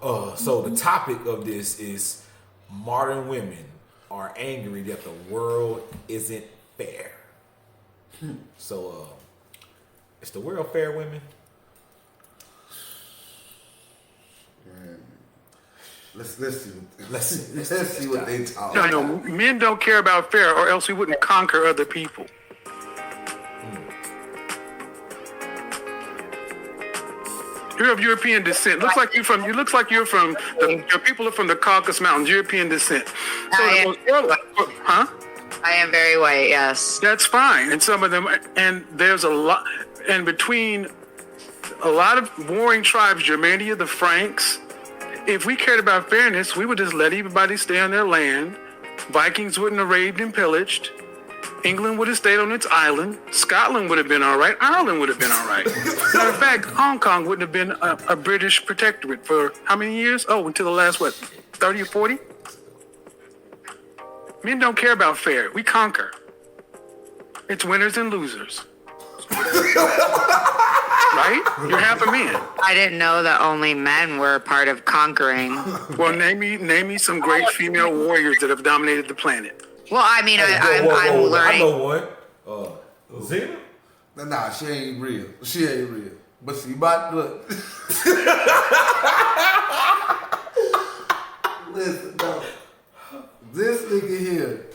So the topic of this is modern women are angry that the world isn't fair. So, is the world fair, women? Man. Let's see what they talk. No, men don't care about fair, or else we wouldn't conquer other people. You're of European descent. Your people are from the Caucasus Mountains, European descent. So I am very white, yes. That's fine. And some of them, and there's a lot, and between a lot of warring tribes, Germania, the Franks, if we cared about fairness, we would just let everybody stay on their land. Vikings wouldn't have raided and pillaged. England would have stayed on its island. Scotland would have been all right. Ireland would have been all right. Matter of fact, Hong Kong wouldn't have been a British protectorate for how many years? Oh, until the last, 30 or 40? Men don't care about fair. We conquer. It's winners and losers. Right? You're half a man. I didn't know that only men were part of conquering. Well, name me some great female warriors that have dominated the planet. Well, I mean, I'm learning. I know one. Xena? Nah, she ain't real. But see, look. Listen, no. This nigga here.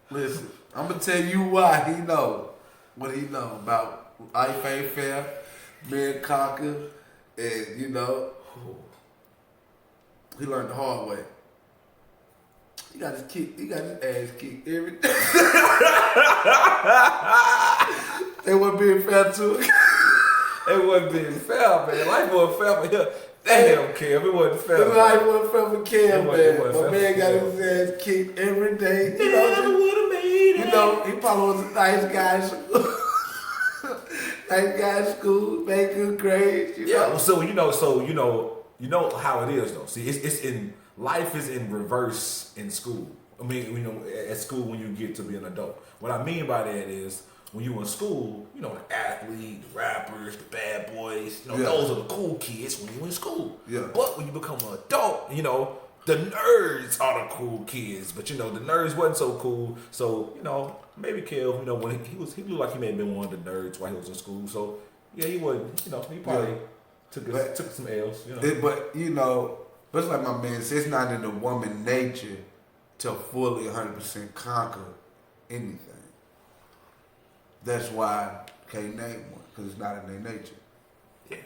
Listen, I'm gonna tell you why he know what he know about life ain't fair, men conquer, and he learned the hard way. He got his ass kicked every day. They wasn't being fair to him. It wasn't being fair, man. Life wasn't fair for him. Damn, Kim, it wasn't fair. Life wasn't fair for Kim, man. My man got his ass kicked every day. Never would have made it. He probably was a nice guy in school. Nice guy in school, make good grades. So you know how it is though. See, it's in life is in reverse in school. I mean, at school when you get to be an adult. What I mean by that is when you in school, the athlete, the rappers, the bad boys, those are the cool kids when you in school. Yeah. But when you become an adult, the nerds are the cool kids. But the nerds wasn't so cool. So, maybe Kev, when he looked like he may have been one of the nerds while he was in school. So yeah, he wasn't, he probably took some L's. But it's like my man said, it's not in the woman nature to fully 100% conquer anything. That's why I can't name one, because it's not in their nature. Yeah.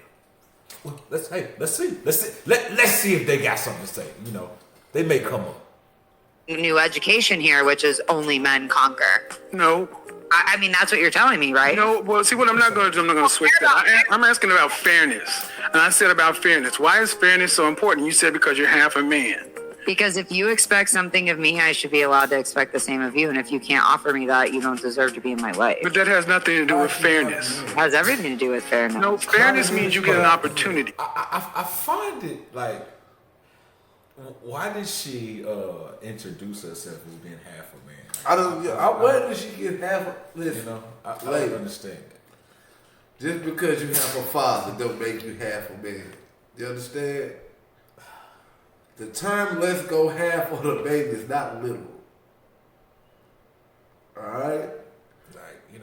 Well, let's see. Let's see if they got something to say. They may come up. New education here, which is only men conquer. No. I mean, that's what you're telling me, right? No, well, see, what I'm not going to do, I'm not going to switch that. I'm asking about fairness. And I said about fairness. Why is fairness so important? You said because you're half a man. Because if you expect something of me, I should be allowed to expect the same of you. And if you can't offer me that, you don't deserve to be in my life. But that has nothing to do with fairness. It has everything to do with fairness. No, fairness means you get an opportunity. I find it like, why did she introduce herself as being half a man? Where did she get half a... Listen, I don't understand that. Just because you have a father don't make you half a man. You understand? The term "let's go half on the baby" is not literal. All right? Like,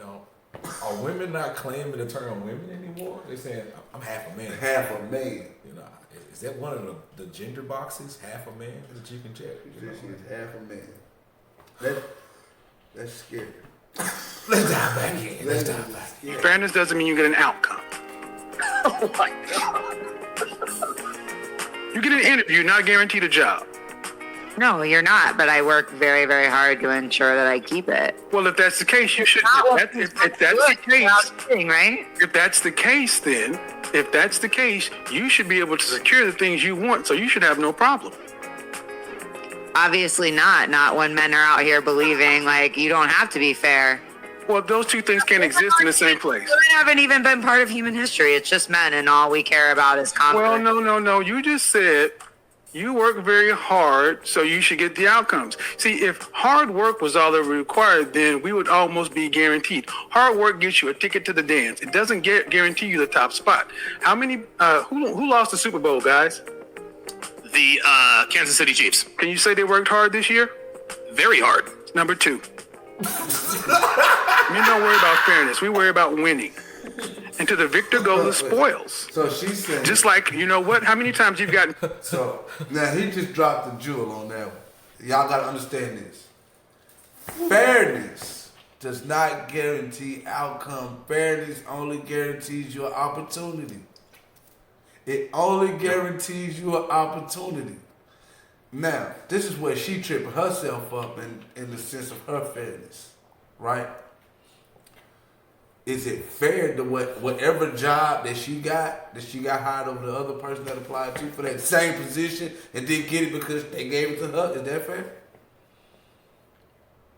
are women not claiming the term women anymore? They're saying, I'm half a man. Half a man. Is that one of the gender boxes? Half a man that you can check? She's half a man. That's scary. Let's dive back in. Fairness doesn't mean you get an outcome. Oh my God. You get an interview, not guaranteed a job. No, you're not. But I work very, very hard to ensure that I keep it. Well, if that's the case, you should. If that's the case, right? If that's the case, then you should be able to secure the things you want. So you should have no problem. Obviously not. Not when men are out here believing like you don't have to be fair. Well, those two things can't exist in the same place. Women haven't even been part of human history. It's just men, and all we care about is conflict. Well, no. You just said you work very hard, so you should get the outcomes. See, if hard work was all that required, then we would almost be guaranteed. Hard work gets you a ticket to the dance. It doesn't guarantee you the top spot. How many? Who lost the Super Bowl, guys? The Kansas City Chiefs. Can you say they worked hard this year? Very hard. Number 2. We don't worry about fairness. We worry about winning. And to the victor go the spoils. So she's saying. Just like, you know what? How many times you've gotten... So now he just dropped the jewel on that one. Y'all gotta understand this. Fairness does not guarantee outcome. Fairness only guarantees you an opportunity. It only guarantees you an opportunity. Now, this is where she tripping herself up in the sense of her fairness, right? Is it fair to whatever job that she got hired over the other person that applied to for that same position and didn't get it because they gave it to her? Is that fair?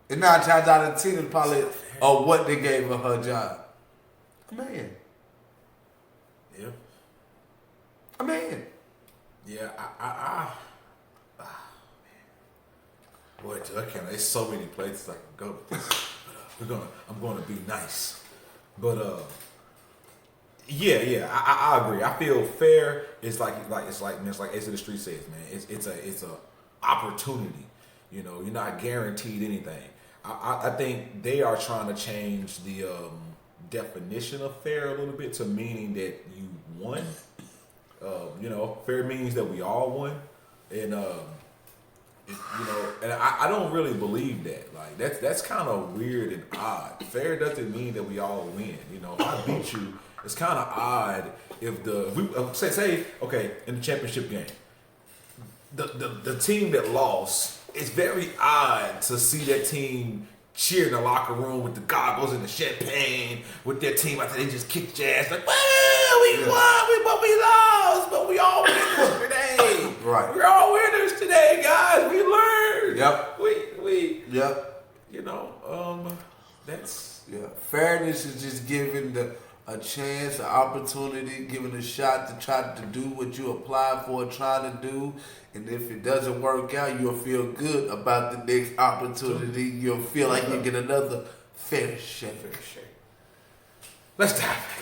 And 9 times out of 10 is probably what they gave her job. A man. Yeah. A man. Yeah, boy, I can't. There's so many places I can go. But, I'm going to be nice. But yeah, I agree. I feel fair. It's like Ace of the Street says, man. It's a opportunity. You know, you're not guaranteed anything. I think they are trying to change the definition of fair a little bit to meaning that you won. You know, fair means that we all won, and you know, and I don't really believe that. Like that's kind of weird and odd. Fair doesn't mean that we all win. You know, if I beat you, it's kind of odd if we say okay in the championship game, the team that lost. It's very odd to see that team cheer in the locker room with the goggles and the champagne with their team after they just kicked your ass. Like, well, we won, but we lost, but we all winners today. Right. We're all winners today, guys. We learned. Yep. We. Yep. You know, that's. Yeah. Fairness is just giving a chance, an opportunity, giving a shot to try to do what you applied for, trying to do. And if it doesn't work out, you'll feel good about the next opportunity. You'll feel like you get another fair shake. Let's dive back.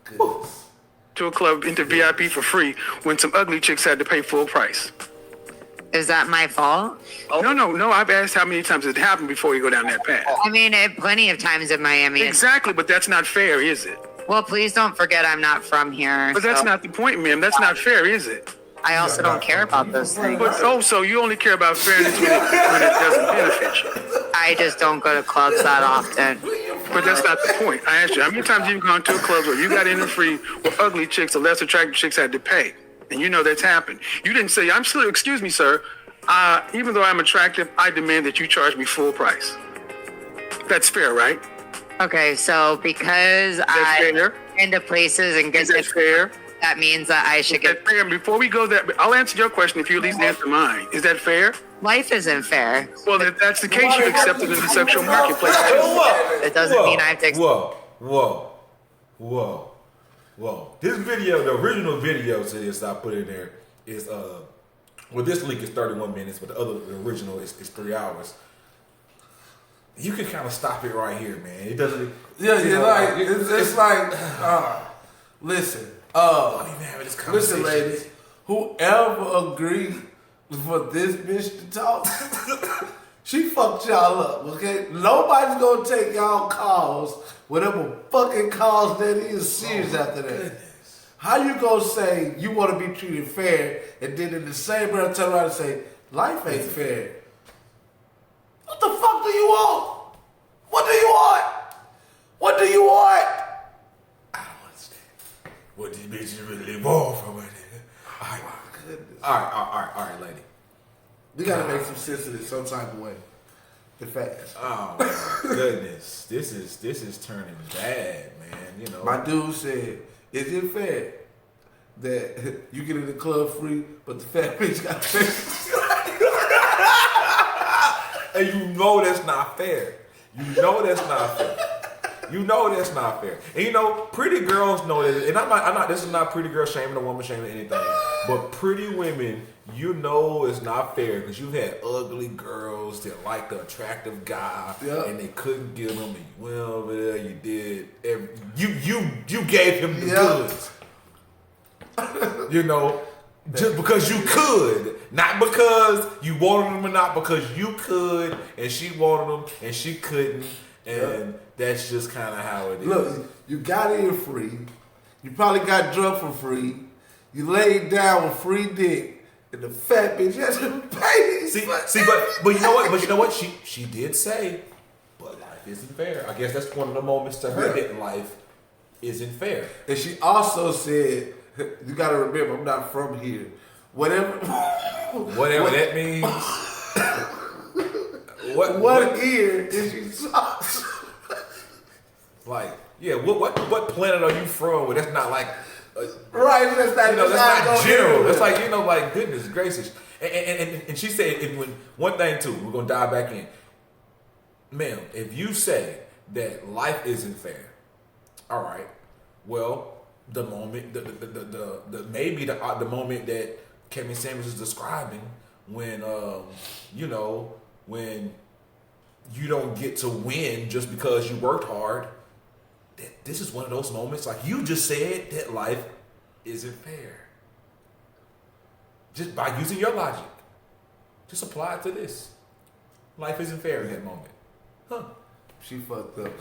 Goodness. To a club into VIP for free when some ugly chicks had to pay full price. Is that my fault? No. I've asked how many times it happened before you go down that path. I mean, plenty of times in Miami. Exactly, but that's not fair, is it? Well, please don't forget I'm not from here. But that's not the point, ma'am. That's not fair, is it? I also don't care about those things. But so you only care about fairness when it doesn't benefit you. I just don't go to clubs that often. But that's not the point. I asked you, how many times have you gone to a club where you got in for free where ugly chicks or less attractive chicks had to pay? And you know that's happened. You didn't say, excuse me, sir. Even though I'm attractive, I demand that you charge me full price. That's fair, right? Okay, so because I into places and get that fair? That means that I should get fair. Before we go there, I'll answer your question if you at least answer mine. Is that fair? Life isn't fair. Well, if that's the case, you accept it in the sexual marketplace too. It doesn't mean I have to. Whoa. This video, the original video to this I put in there is well, this link is 31 minutes, but the original is 3 hours. You can kind of stop it right here, man. It doesn't. It's like listen. Listen, ladies. Whoever agreed for this bitch to talk, she fucked y'all up, okay? Nobody's gonna take y'all calls, whatever fucking calls that is, serious after that. Goodness. How you gonna say you want to be treated fair and then in the same breath turn around and say life ain't fair? What the fuck do you want? What do you want? What do you want? What these bitches really want from it. All right, lady. We gotta make some sense of this some type of way. The facts. Oh my goodness. This is turning bad, man. You know. My dude said, is it fair that you get in the club free, but the fat bitch got to pay? And you know that's not fair. You know that's not fair. And you know, pretty girls know that. And I'm not. This is not pretty girl shaming a woman, shaming anything. But pretty women, you know, it's not fair because you've had ugly girls that like the attractive guy, and they couldn't get him. And you went over there, you did. You gave him the goods. You know, Just because you could, not because you wanted them or not, because you could, and she wanted them and she couldn't, and that's just kind of how it is. Look, you got in free. You probably got drunk for free. You laid down with free dick, and the fat bitch has to pay. But you know what? But you know what? She did say, but life isn't fair. I guess that's one of the moments to her that life isn't fair. And she also said, you got to remember, I'm not from here. Whatever that means. what ear is she talking? Like, yeah, what planet are you from? Well, that's not like, Right, that's not, that's not general. That's like, like, goodness gracious. And she said, one thing too, we're gonna dive back in, ma'am. If you say that life isn't fair, all right, well, the moment, maybe the moment that Kevin Samuels is describing, when when you don't get to win just because you worked hard. That this is one of those moments, like you just said, that life isn't fair. Just by using your logic, just apply it to this. Life isn't fair in that moment. Huh. She fucked up.